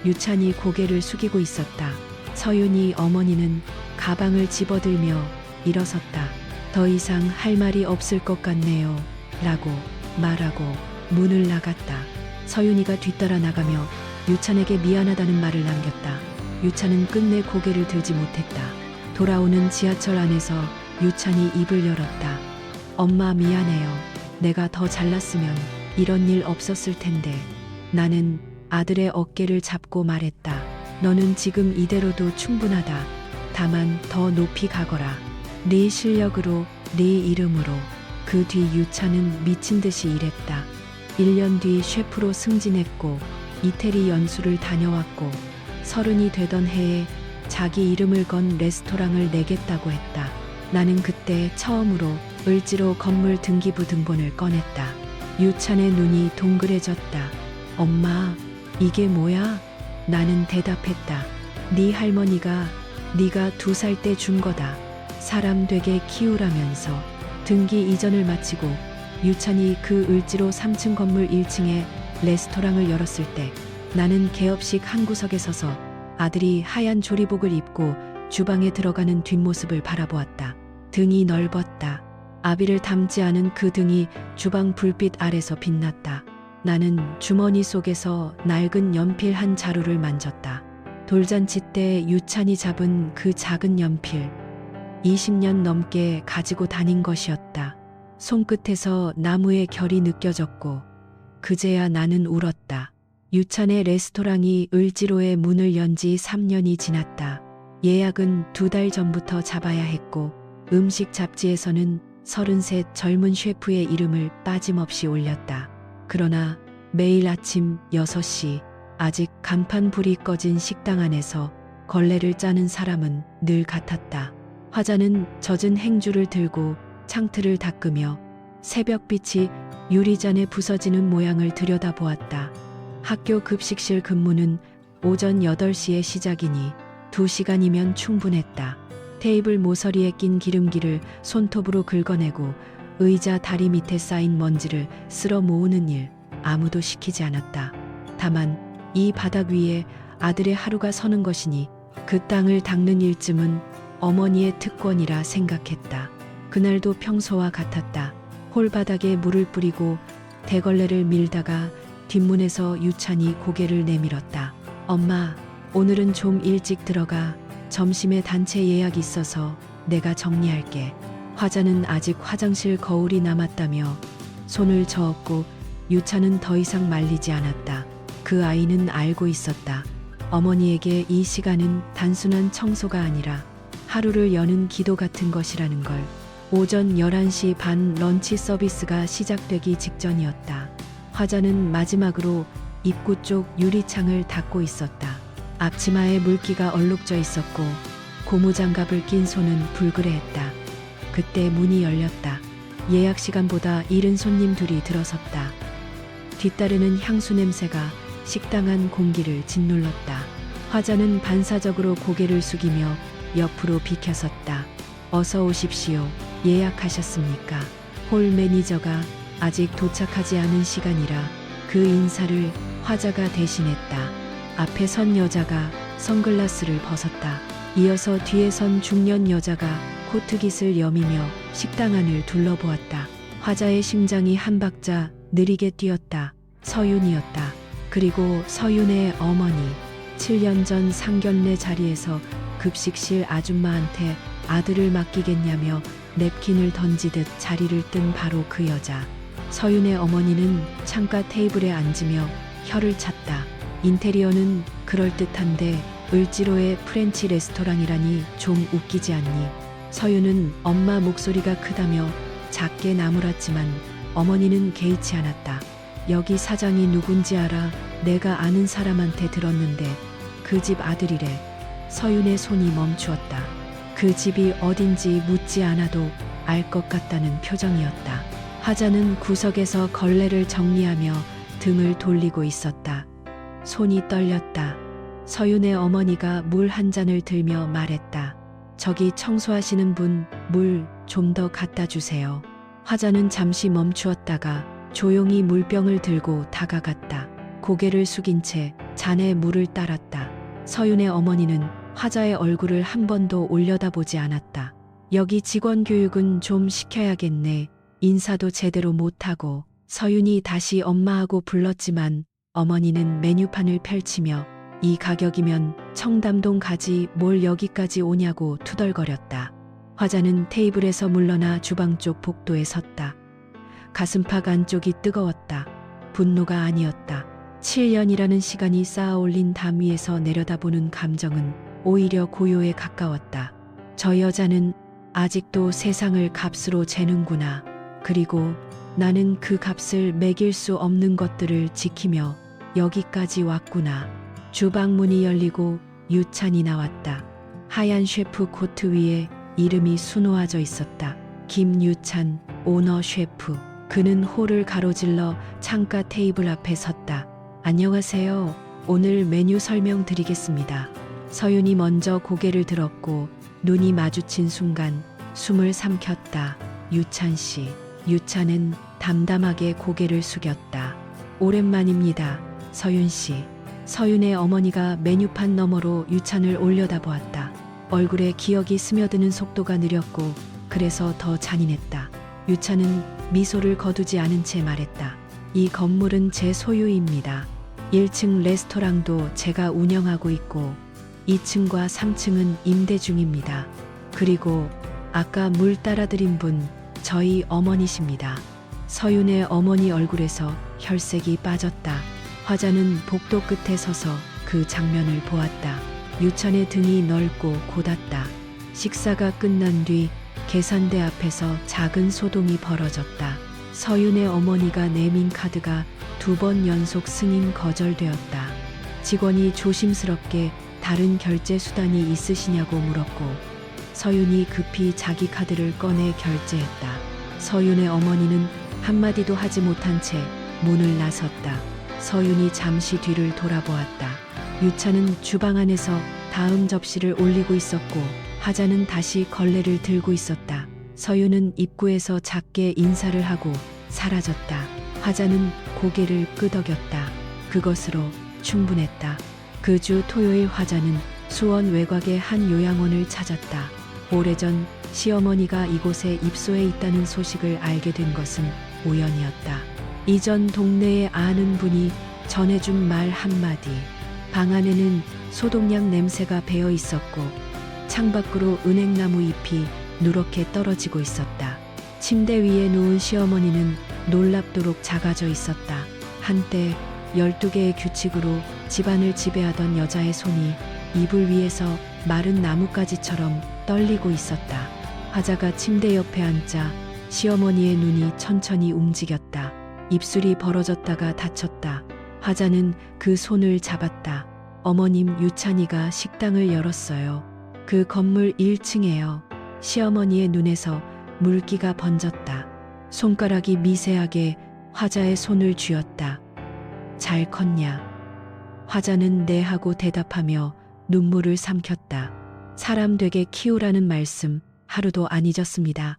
유찬이 고개를 숙이고 있었다. 서윤이 어머니는 가방을 집어들며 일어섰다. 더 이상 할 말이 없을 것 같네요. 라고 말하고 문을 나갔다. 서윤이가 뒤따라 나가며 유찬에게 미안하다는 말을 남겼다. 유찬은 끝내 고개를 들지 못했다. 돌아오는 지하철 안에서 유찬이 입을 열었다. 엄마 미안해요. 내가 더 잘났으면 이런 일 없었을 텐데. 나는 아들의 어깨를 잡고 말했다. 너는 지금 이대로도 충분하다. 다만 더 높이 가거라. 네 실력으로, 네 이름으로. 그 뒤 유차는 미친 듯이 일했다. 1년 뒤 셰프로 승진했고 이태리 연수를 다녀왔고 30이 되던 해에 자기 이름을 건 레스토랑을 내겠다고 했다. 나는 그때 처음으로 을지로 건물 등기부 등본을 꺼냈다. 유찬의 눈이 동그래졌다. 엄마, 이게 뭐야? 나는 대답했다. 네 할머니가 네가 2살 때 준 거다. 사람 되게 키우라면서. 등기 이전을 마치고 유찬이 그 을지로 3층 건물 1층에 레스토랑을 열었을 때 나는 개업식 한 구석에 서서 아들이 하얀 조리복을 입고 주방에 들어가는 뒷모습을 바라보았다. 등이 넓었다. 아비를 닮지 않은 그 등이 주방 불빛 아래서 빛났다. 나는 주머니 속에서 낡은 연필 한 자루를 만졌다. 돌잔치 때 유찬이 잡은 그 작은 연필. 20년 넘게 가지고 다닌 것이었다. 손끝에서 나무의 결이 느껴졌고 그제야 나는 울었다. 유찬의 레스토랑이 을지로에 문을 연 지 3년이 지났다. 예약은 2달 전부터 잡아야 했고 음식 잡지에서는 33 젊은 셰프의 이름을 빠짐없이 올렸다. 그러나 매일 아침 6시 아직 간판 불이 꺼진 식당 안에서 걸레를 짜는 사람은 늘 같았다. 화자는 젖은 행주를 들고 창틀을 닦으며 새벽빛이 유리잔에 부서지는 모양을 들여다보았다. 학교 급식실 근무는 오전 8시에 시작이니 2시간이면 충분했다. 테이블 모서리에 낀 기름기를 손톱으로 긁어내고 의자 다리 밑에 쌓인 먼지를 쓸어 모으는 일 아무도 시키지 않았다. 다만 이 바닥 위에 아들의 하루가 서는 것이니 그 땅을 닦는 일쯤은 어머니의 특권이라 생각했다. 그날도 평소와 같았다. 홀바닥에 물을 뿌리고 대걸레를 밀다가 뒷문에서 유찬이 고개를 내밀었다. 엄마, 오늘은 좀 일찍 들어가. 점심에 단체 예약이 있어서 내가 정리할게. 화자는 아직 화장실 거울이 남았다며 손을 저었고 유찬은 더 이상 말리지 않았다. 그 아이는 알고 있었다. 어머니에게 이 시간은 단순한 청소가 아니라 하루를 여는 기도 같은 것이라는 걸. 오전 11시 반 런치 서비스가 시작되기 직전이었다. 화자는 마지막으로 입구 쪽 유리창을 닫고 있었다. 앞치마에 물기가 얼룩져 있었고 고무장갑을 낀 손은 불그레했다. 그때 문이 열렸다. 예약 시간보다 이른 손님 둘이 들어섰다. 뒤따르는 향수 냄새가 식당 안 공기를 짓눌렀다. 화자는 반사적으로 고개를 숙이며 옆으로 비켜섰다. 어서 오십시오. 예약하셨습니까? 홀 매니저가 아직 도착하지 않은 시간이라 그 인사를 화자가 대신했다. 앞에 선 여자가 선글라스를 벗었다. 이어서 뒤에 선 중년 여자가 코트깃을 여미며 식당 안을 둘러보았다. 화자의 심장이 한 박자 느리게 뛰었다. 서윤이었다. 그리고 서윤의 어머니. 7년 전 상견례 자리에서 급식실 아줌마한테 아들을 맡기겠냐며 냅킨을 던지듯 자리를 뜬 바로 그 여자. 서윤의 어머니는 창가 테이블에 앉으며 혀를 찼다. 인테리어는 그럴듯한데 을지로의 프렌치 레스토랑이라니 좀 웃기지 않니? 서윤은 엄마 목소리가 크다며 작게 나무랐지만 어머니는 개의치 않았다. 여기 사장이 누군지 알아? 내가 아는 사람한테 들었는데 그 집 아들이래. 서윤의 손이 멈추었다. 그 집이 어딘지 묻지 않아도 알 것 같다는 표정이었다. 화자는 구석에서 걸레를 정리하며 등을 돌리고 있었다. 손이 떨렸다. 서윤의 어머니가 물 한 잔을 들며 말했다. 저기 청소하시는 분, 물 좀 더 갖다 주세요. 화자는 잠시 멈추었다가 조용히 물병을 들고 다가갔다. 고개를 숙인 채 잔에 물을 따랐다. 서윤의 어머니는 화자의 얼굴을 한 번도 올려다보지 않았다. 여기 직원 교육은 좀 시켜야겠네. 인사도 제대로 못하고. 서윤이 다시 엄마하고 불렀지만 어머니는 메뉴판을 펼치며 이 가격이면 청담동 가지 뭘 여기까지 오냐고 투덜거렸다. 화자는 테이블에서 물러나 주방 쪽 복도에 섰다. 가슴팍 안쪽이 뜨거웠다. 분노가 아니었다. 7년이라는 시간이 쌓아올린 담 위에서 내려다보는 감정은 오히려 고요에 가까웠다. 저 여자는 아직도 세상을 값으로 재는구나. 그리고 나는 그 값을 매길 수 없는 것들을 지키며 여기까지 왔구나. 주방 문이 열리고 유찬이 나왔다. 하얀 셰프 코트 위에 이름이 수놓아져 있었다. 김유찬, 오너 셰프. 그는 홀을 가로질러 창가 테이블 앞에 섰다. 안녕하세요. 오늘 메뉴 설명드리겠습니다. 서윤이 먼저 고개를 들었고 눈이 마주친 순간 숨을 삼켰다. 유찬 씨. 유찬은 담담하게 고개를 숙였다. 오랜만입니다. 서윤 씨. 서윤의 어머니가 메뉴판 너머로 유찬을 올려다보았다. 얼굴에 기억이 스며드는 속도가 느렸고 그래서 더 잔인했다. 유찬은 미소를 거두지 않은 채 말했다. 이 건물은 제 소유입니다. 1층 레스토랑도 제가 운영하고 있고 2층과 3층은 임대 중입니다. 그리고 아까 물 따라드린 분 저희 어머니십니다. 서윤의 어머니 얼굴에서 혈색이 빠졌다. 화자는 복도 끝에 서서 그 장면을 보았다. 유찬의 등이 넓고 곧았다. 식사가 끝난 뒤 계산대 앞에서 작은 소동이 벌어졌다. 서윤의 어머니가 내민 카드가 2번 연속 승인 거절되었다. 직원이 조심스럽게 다른 결제 수단이 있으시냐고 물었고 서윤이 급히 자기 카드를 꺼내 결제했다. 서윤의 어머니는 한마디도 하지 못한 채 문을 나섰다. 서윤이 잠시 뒤를 돌아보았다. 유찬은 주방 안에서 다음 접시를 올리고 있었고 화자는 다시 걸레를 들고 있었다. 서윤은 입구에서 작게 인사를 하고 사라졌다. 화자는 고개를 끄덕였다. 그것으로 충분했다. 그 주 토요일 화자는 수원 외곽의 한 요양원을 찾았다. 오래전 시어머니가 이곳에 입소해 있다는 소식을 알게 된 것은 우연이었다. 이전 동네에 아는 분이 전해준 말 한마디. 방 안에는 소독약 냄새가 배어 있었고 창밖으로 은행나무 잎이 누렇게 떨어지고 있었다. 침대 위에 누운 시어머니는 놀랍도록 작아져 있었다. 한때 12개의 규칙으로 집안을 지배하던 여자의 손이 이불 위에서 마른 나뭇가지처럼 떨리고 있었다. 화자가 침대 옆에 앉자 시어머니의 눈이 천천히 움직였다. 입술이 벌어졌다가 닫혔다. 화자는 그 손을 잡았다. 어머님 유찬이가 식당을 열었어요. 그 건물 1층에요. 시어머니의 눈에서 물기가 번졌다. 손가락이 미세하게 화자의 손을 쥐었다. 잘 컸냐? 화자는 네 하고 대답하며 눈물을 삼켰다. 사람 되게 키우라는 말씀 하루도 안 잊었습니다.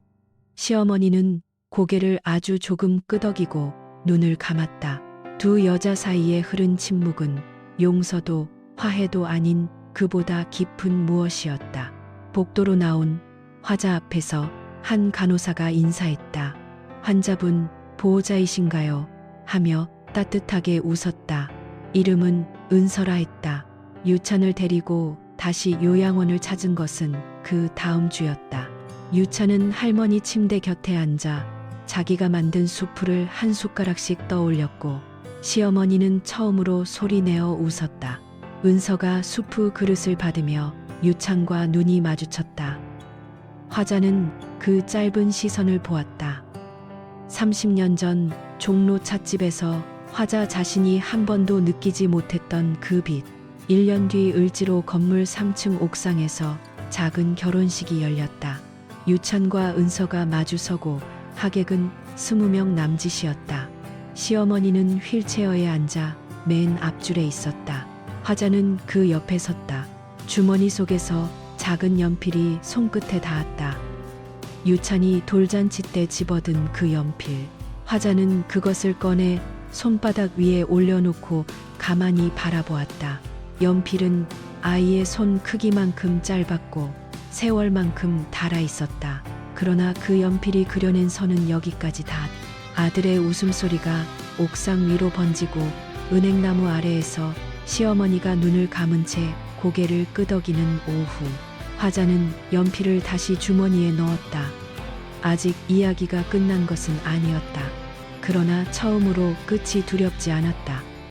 시어머니는 고개를 아주 조금 끄덕이고 눈을 감았다. 두 여자 사이에 흐른 침묵은 용서도 화해도 아닌 그보다 깊은 무엇이었다. 복도로 나온 화자 앞에서 한 간호사가 인사했다. 환자분 보호자이신가요? 하며 따뜻하게 웃었다. 이름은 은설아 했다. 유찬을 데리고 다시 요양원을 찾은 것은 그 다음 주였다. 유찬은 할머니 침대 곁에 앉아 자기가 만든 수프를 한 숟가락씩 떠올렸고 시어머니는 처음으로 소리내어 웃었다. 은서가 수프 그릇을 받으며 유찬과 눈이 마주쳤다. 화자는 그 짧은 시선을 보았다. 30년 전 종로 찻집에서 화자 자신이 한 번도 느끼지 못했던 그 빛. 1년 뒤 을지로 건물 3층 옥상에서 작은 결혼식이 열렸다. 유찬과 은서가 마주서고 하객은 20명 남짓이었다. 시어머니는 휠체어에 앉아 맨 앞줄에 있었다. 화자는 그 옆에 섰다. 주머니 속에서 작은 연필이 손끝에 닿았다. 유찬이 돌잔치 때 집어든 그 연필. 화자는 그것을 꺼내 손바닥 위에 올려놓고 가만히 바라보았다. 연필은 아이의 손 크기만큼 짧았고 세월만큼 달아 있었다. 그러나 그 연필이 그려낸 선은 여기까지 닿았다. 아들의 웃음소리가 옥상 위로 번지고 은행나무 아래에서 시어머니가 눈을 감은 채 고개를 끄덕이는 오후. 화자는 연필을 다시 주머니에 넣었다. 아직 이야기가 끝난 것은 아니었다. 그러나 처음으로 끝이 두렵지 않았다.